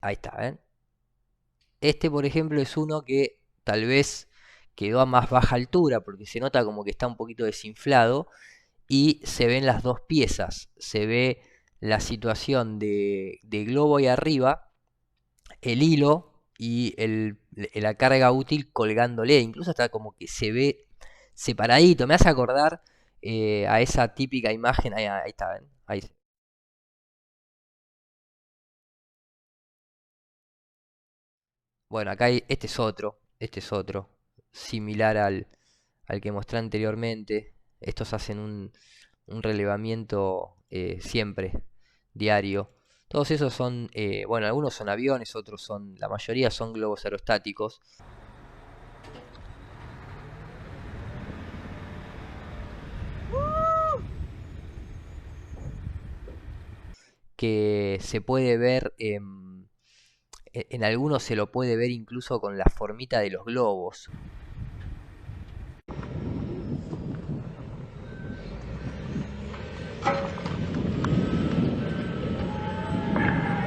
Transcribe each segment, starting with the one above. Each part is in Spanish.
Ahí está, ¿ven? Este, por ejemplo, es uno que tal vez quedó a más baja altura porque se nota como que está un poquito desinflado y se ven las dos piezas. Se ve la situación de globo ahí arriba, el hilo y la carga útil colgándole. Incluso está como que se ve separadito. Me hace acordar a esa típica imagen. Ahí está, ¿ven? Ahí. Bueno, acá hay, este es otro, similar al que mostré anteriormente. Estos hacen un relevamiento siempre, diario. Todos esos son, bueno, algunos son aviones, otros son, la mayoría son globos aerostáticos, que se puede ver, en algunos se lo puede ver incluso con la formita de los globos.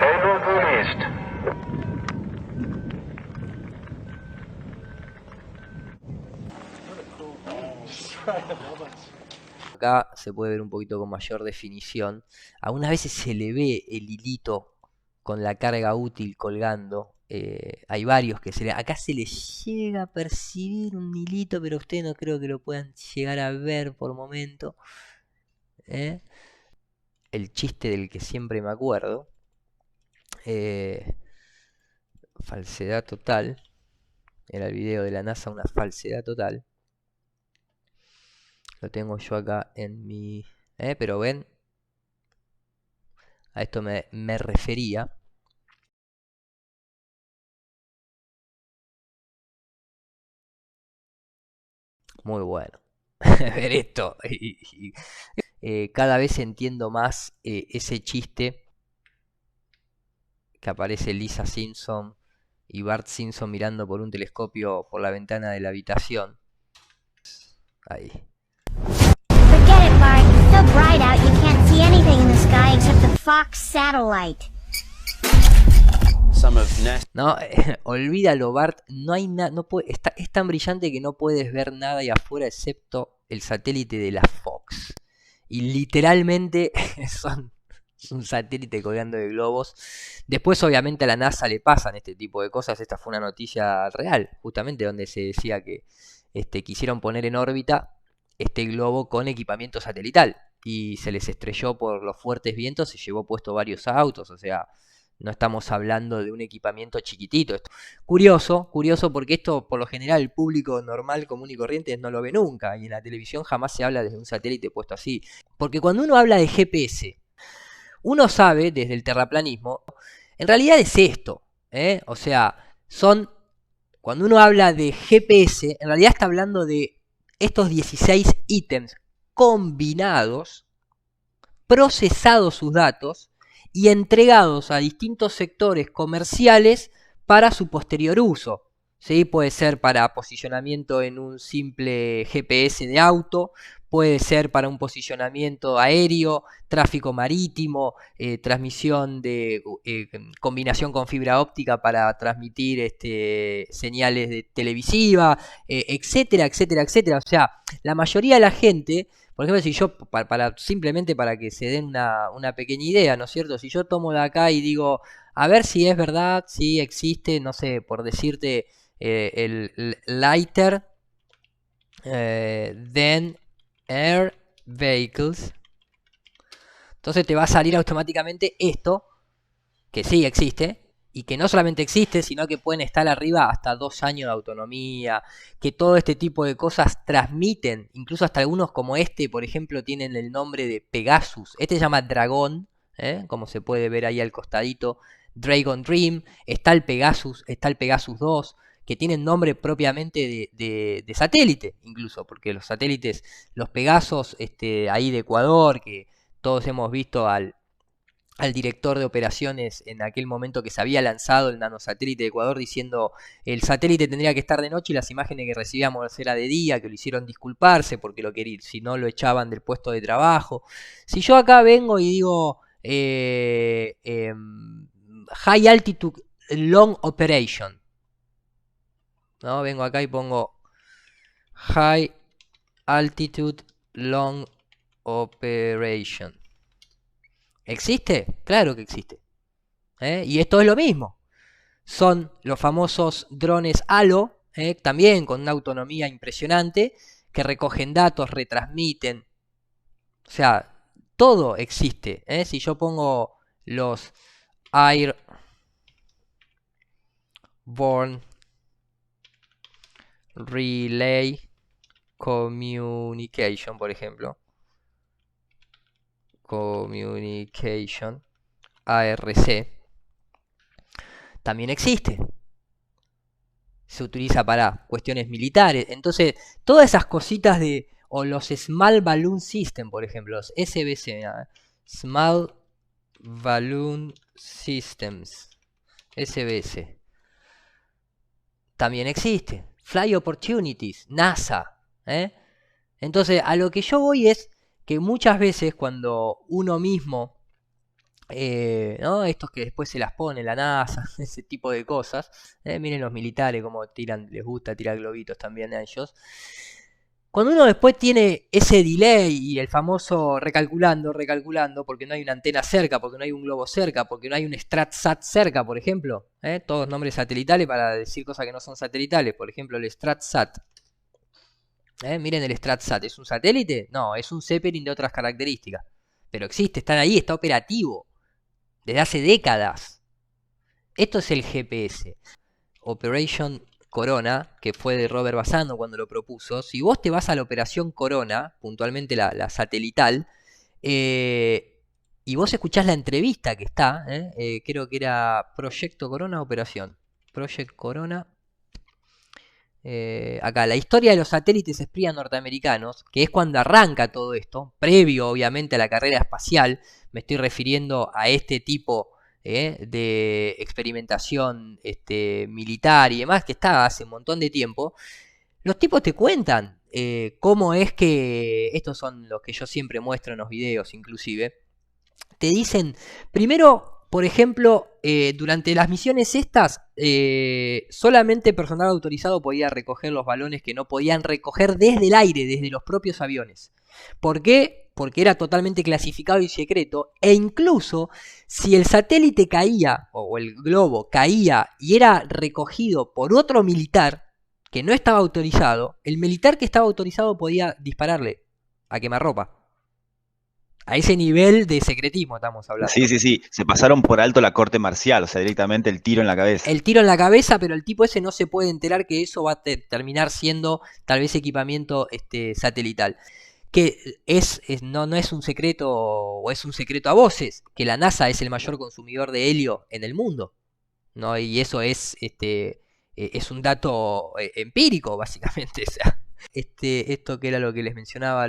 Payload released. Acá se puede ver un poquito con mayor definición. Algunas veces se le ve el hilito con la carga útil colgando. Hay varios que se le... Acá se le llega a percibir un hilito, pero ustedes no creo que lo puedan llegar a ver por momento. ¿Eh? El chiste del que siempre me acuerdo. Eh, falsedad total. Era el video de la NASA, una falsedad total. Lo tengo yo acá en mi... Pero ven, a esto me refería. Muy bueno. Ver esto. Cada vez entiendo más ese chiste que aparece Lisa Simpson y Bart Simpson mirando por un telescopio por la ventana de la habitación. Ahí. Forget it, Bart. It's so bright out you can't see anything in the sky except the Fox satellite. No, olvídalo, Bart. No hay nada. No es tan brillante que no puedes ver nada ahí afuera excepto el satélite de la Fox. Y literalmente son es un satélite colgando de globos. Después, obviamente, a la NASA le pasan este tipo de cosas. Esta fue una noticia real, justamente donde se decía que quisieron poner en órbita este globo con equipamiento satelital. Y se les estrelló por los fuertes vientos, se llevó puesto varios autos, o sea, no estamos hablando de un equipamiento chiquitito. Curioso, curioso porque esto por lo general el público normal, común y corriente no lo ve nunca. Y en la televisión jamás se habla desde un satélite puesto así. Porque cuando uno habla de GPS, uno sabe desde el terraplanismo, en realidad es esto. O sea, cuando uno habla de GPS, en realidad está hablando de estos 16 ítems combinados, procesados sus datos y entregados a distintos sectores comerciales para su posterior uso. ¿Sí? Puede ser para posicionamiento en un simple GPS de auto, puede ser para un posicionamiento aéreo, tráfico marítimo, transmisión de combinación con fibra óptica para transmitir señales de televisiva, etcétera, etcétera, etcétera. O sea, la mayoría de la gente, por ejemplo, si yo, simplemente para que se den una pequeña idea, ¿no es cierto? Si yo tomo de acá y digo, a ver si es verdad, si existe, no sé, por decirte, el lighter than air vehicles, entonces te va a salir automáticamente esto, que sí existe, y que no solamente existe, sino que pueden estar arriba hasta 2 años de autonomía, que todo este tipo de cosas transmiten, incluso hasta algunos como este, por ejemplo, tienen el nombre de Pegasus. Este se llama Dragón, como se puede ver ahí al costadito, Dragon Dream, está el Pegasus 2, que tienen nombre propiamente de satélite, incluso, porque los satélites, los Pegasos ahí de Ecuador, que todos hemos visto al director de operaciones en aquel momento que se había lanzado el nanosatélite de Ecuador diciendo el satélite tendría que estar de noche y las imágenes que recibíamos era de día, que lo hicieron disculparse porque lo querían, si no lo echaban del puesto de trabajo. Si yo acá vengo y digo High Altitude Long Operation. ¿No? Vengo acá y pongo High Altitude Long Operation. ¿Existe? Claro que existe. Y esto es lo mismo. Son los famosos drones Halo, también con una autonomía impresionante, que recogen datos, retransmiten. O sea, todo existe. Si yo pongo los Airborne Relay Communication, por ejemplo. Communication, ARC. También existe. Se utiliza para cuestiones militares. Entonces, todas esas cositas de... O los Small Balloon System, por ejemplo. Los SBC. Small Balloon Systems. SBS. También existe. Fly Opportunities. NASA. Entonces, a lo que yo voy es que muchas veces cuando uno mismo... ¿no? Estos que después se las pone la NASA, ese tipo de cosas. Miren los militares como tiran, les gusta tirar globitos también a ellos. Cuando uno después tiene ese delay y el famoso recalculando, porque no hay una antena cerca, porque no hay un globo cerca, porque no hay un StratSat cerca, por ejemplo. Todos nombres satelitales para decir cosas que no son satelitales. Por ejemplo, el StratSat. Miren el StratSat, ¿es un satélite? No, es un Zeppelin de otras características. Pero existe, están ahí, está operativo. Desde hace décadas. Esto es el GPS. Operation Corona, que fue de Robert Bassano cuando lo propuso. Si vos te vas a la Operación Corona, puntualmente la satelital, y vos escuchás la entrevista que está, creo que era Proyecto Corona Operación. Project Corona. Acá, la historia de los satélites espía norteamericanos, que es cuando arranca todo esto, previo obviamente a la carrera espacial. Me estoy refiriendo a este tipo de experimentación militar y demás, que está hace un montón de tiempo. Los tipos te cuentan cómo es que, estos son los que yo siempre muestro en los videos inclusive, te dicen, primero, por ejemplo, durante las misiones estas, solamente personal autorizado podía recoger los balones que no podían recoger desde el aire, desde los propios aviones. ¿Por qué? Porque era totalmente clasificado y secreto, e incluso si el satélite caía, o el globo caía y era recogido por otro militar que no estaba autorizado, el militar que estaba autorizado podía dispararle a quemarropa. A ese nivel de secretismo estamos hablando. Sí, sí, sí. Se pasaron por alto la corte marcial, o sea, directamente el tiro en la cabeza. El tiro en la cabeza, pero el tipo ese no se puede enterar que eso va a terminar siendo tal vez equipamiento satelital. Que no es un secreto, o es un secreto a voces, que la NASA es el mayor consumidor de helio en el mundo, ¿no? Y eso es un dato empírico, básicamente. O sea, esto que era lo que les mencionaba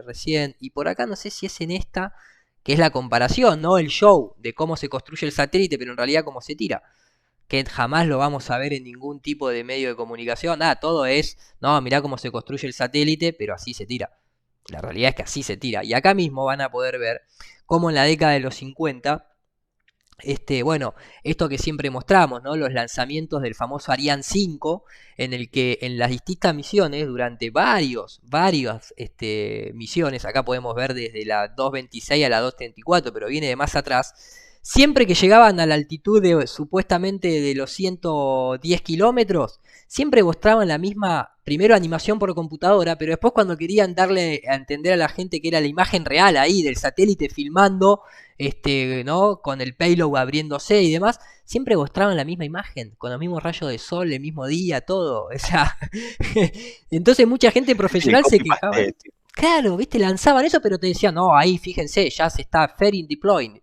recién, y por acá no sé si es en esta, que es la comparación, ¿no? El show de cómo se construye el satélite, pero en realidad cómo se tira, que jamás lo vamos a ver en ningún tipo de medio de comunicación. Todo es, no, mirá cómo se construye el satélite, pero así se tira. La realidad es que así se tira. Y acá mismo van a poder ver cómo en la década de los 50, bueno, esto que siempre mostramos, ¿no? Los lanzamientos del famoso Ariane 5, en el que en las distintas misiones, durante varias misiones, acá podemos ver desde la 226 a la 234, pero viene de más atrás, siempre que llegaban a la altitud de supuestamente de los 110 kilómetros, siempre mostraban la misma, primero animación por computadora, pero después cuando querían darle a entender a la gente que era la imagen real ahí del satélite filmando, ¿no? Con el payload abriéndose y demás, siempre mostraban la misma imagen, con los mismos rayos de sol, el mismo día, todo. O sea, entonces mucha gente profesional se quejaba. Claro, viste, lanzaban eso, pero te decían, no, ahí fíjense, ya se está fairing deploying.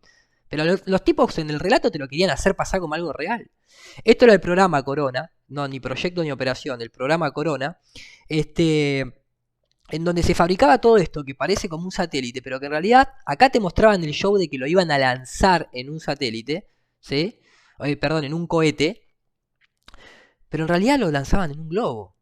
Pero los tipos en el relato te lo querían hacer pasar como algo real. Esto era el programa Corona, no, ni proyecto ni operación, el programa Corona, en donde se fabricaba todo esto que parece como un satélite, pero que en realidad acá te mostraban el show de que lo iban a lanzar en un satélite, ¿sí? Perdón, en un cohete, pero en realidad lo lanzaban en un globo.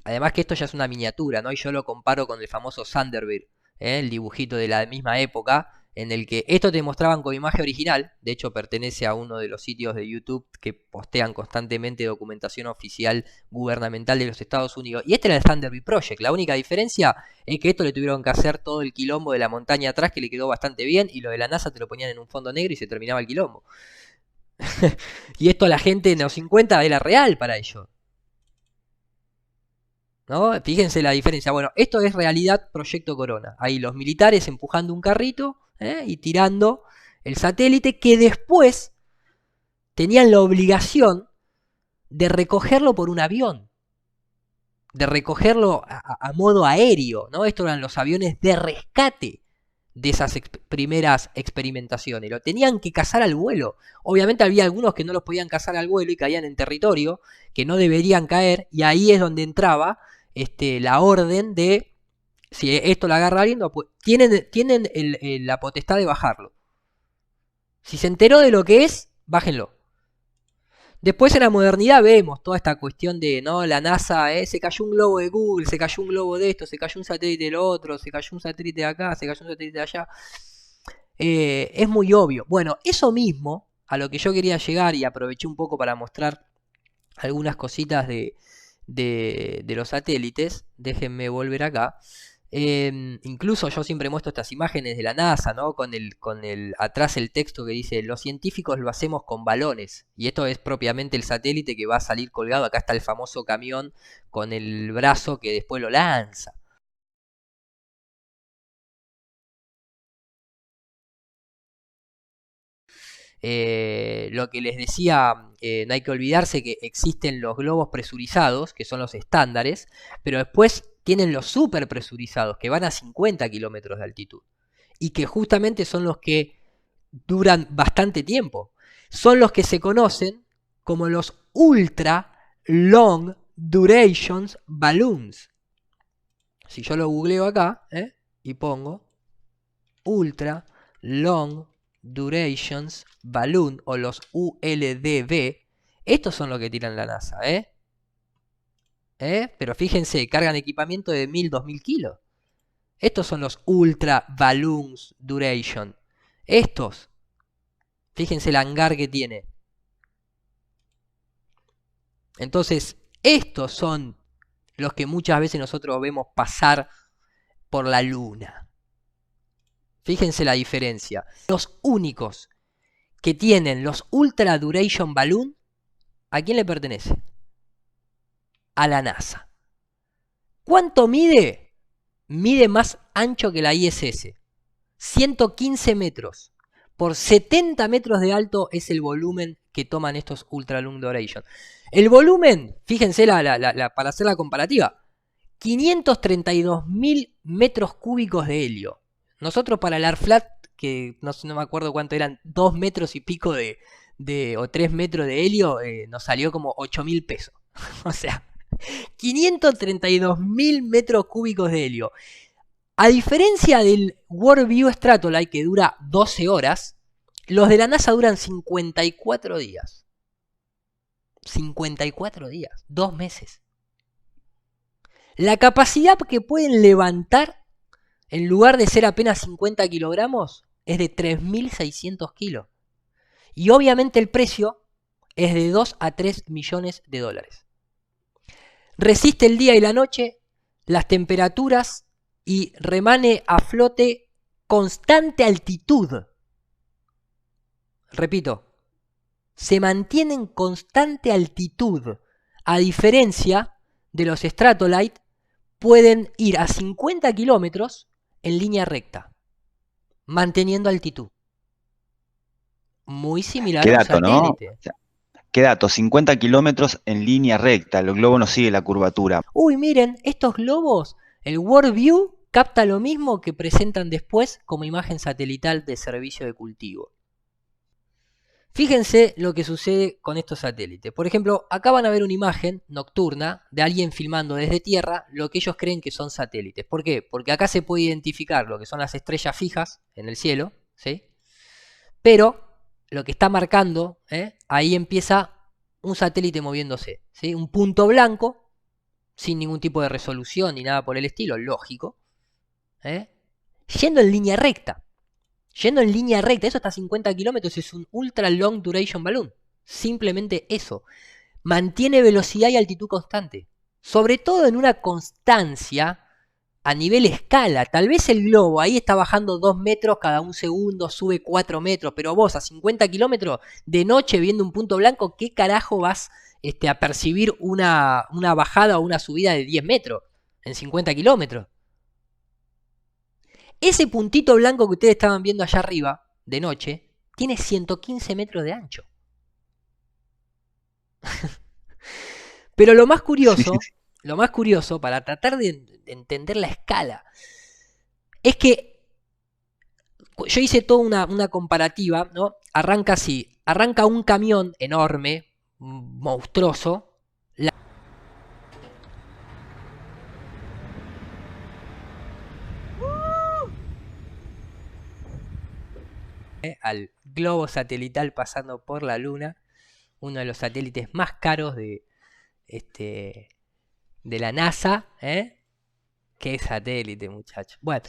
Además que esto ya es una miniatura, ¿no? Y yo lo comparo con el famoso Thunderbird, el dibujito de la misma época, en el que esto te mostraban con imagen original. De hecho, pertenece a uno de los sitios de YouTube que postean constantemente documentación oficial gubernamental de los Estados Unidos. Y este era el Thunderbird Project. La única diferencia es que esto le tuvieron que hacer todo el quilombo de la montaña atrás, que le quedó bastante bien, y lo de la NASA te lo ponían en un fondo negro y se terminaba el quilombo. Y esto a la gente en los 50 era real para ellos, ¿no? Fíjense la diferencia. Bueno, esto es realidad Proyecto Corona. Ahí los militares empujando un carrito y tirando el satélite, que después tenían la obligación de recogerlo por un avión, de recogerlo a modo aéreo, ¿no? Estos eran los aviones de rescate de esas primeras experimentaciones. Lo tenían que cazar al vuelo. Obviamente había algunos que no los podían cazar al vuelo y caían en territorio que no deberían caer, y ahí es donde entraba la orden de, si esto lo agarra alguien, no, pues, tienen la potestad de bajarlo. Si se enteró de lo que es, bájenlo. Después en la modernidad vemos toda esta cuestión de, ¿no? La NASA, se cayó un globo de Google, se cayó un globo de esto, se cayó un satélite de lo otro, se cayó un satélite de acá, se cayó un satélite de allá. Es muy obvio. Bueno, eso mismo, a lo que yo quería llegar, y aproveché un poco para mostrar algunas cositas de los satélites. Déjenme volver acá. Incluso yo siempre muestro estas imágenes de la NASA, ¿no? Con atrás el texto que dice: los científicos lo hacemos con balones. Y esto es propiamente el satélite que va a salir colgado. Acá está el famoso camión con el brazo que después lo lanza. Lo que les decía, no hay que olvidarse que existen los globos presurizados, que son los estándares, pero después tienen los super presurizados, que van a 50 kilómetros de altitud, y que justamente son los que duran bastante tiempo. Son los que se conocen como los Ultra Long Durations Balloons. Si yo lo googleo acá, y pongo Ultra Long Durations Balloon, o los ULDB, estos son los que tiran la NASA, pero fíjense, cargan equipamiento de 1000-2000 kilos. Estos son los Ultra Balloons Duration. Estos, fíjense el hangar que tiene. Entonces, estos son los que muchas veces nosotros vemos pasar por la luna. Fíjense la diferencia. Los únicos que tienen los Ultra Duration Balloon, ¿a quién le pertenece? A la NASA. ¿Cuánto mide? Mide más ancho que la ISS. 115 metros. Por 70 metros de alto es el volumen que toman estos Ultra Long Duration. El volumen, fíjense para hacer la comparativa, 532.000 metros cúbicos de helio. Nosotros para el ARFLAT, que no me acuerdo cuánto eran, 2 metros y pico o 3 metros de helio, nos salió como 8.000 pesos. O sea, 532.000 metros cúbicos de helio. A diferencia del WorldView Stratolite, que dura 12 horas, los de la NASA duran 54 días. 54 días, 2 meses. La capacidad que pueden levantar, en lugar de ser apenas 50 kilogramos, es de 3.600 kilos. Y obviamente el precio es de 2 a 3 millones de dólares. Resiste el día y la noche, las temperaturas, y remane a flote constante altitud. Repito, se mantiene en constante altitud. A diferencia de los Stratolite, pueden ir a 50 kilómetros en línea recta, manteniendo altitud. Muy similar a un satélite. ¿No? ¿Qué dato? 50 kilómetros en línea recta. El globo no sigue la curvatura. Uy, miren, estos globos, el WorldView capta lo mismo que presentan después como imagen satelital de servicio de cultivo. Fíjense lo que sucede con estos satélites. Por ejemplo, acá van a ver una imagen nocturna de alguien filmando desde tierra lo que ellos creen que son satélites. ¿Por qué? Porque acá se puede identificar lo que son las estrellas fijas en el cielo, ¿sí? Pero lo que está marcando, ahí empieza un satélite moviéndose, ¿sí? Un punto blanco, sin ningún tipo de resolución ni nada por el estilo, lógico, yendo en línea recta. Yendo en línea recta, eso hasta 50 kilómetros, es un ultra long duration balloon. Simplemente eso. Mantiene velocidad y altitud constante. Sobre todo en una constancia a nivel escala. Tal vez el globo ahí está bajando 2 metros cada un segundo, sube 4 metros, pero vos a 50 kilómetros de noche viendo un punto blanco, ¿qué carajo vas a percibir una bajada o una subida de 10 metros en 50 kilómetros? Ese puntito blanco que ustedes estaban viendo allá arriba, de noche, tiene 115 metros de ancho. Pero lo más curioso, para tratar de entender la escala, es que yo hice toda una comparativa, ¿no? Arranca así, arranca un camión enorme, monstruoso, al globo satelital pasando por la Luna, uno de los satélites más caros de la NASA, ¿eh? Qué satélite, muchachos. Bueno,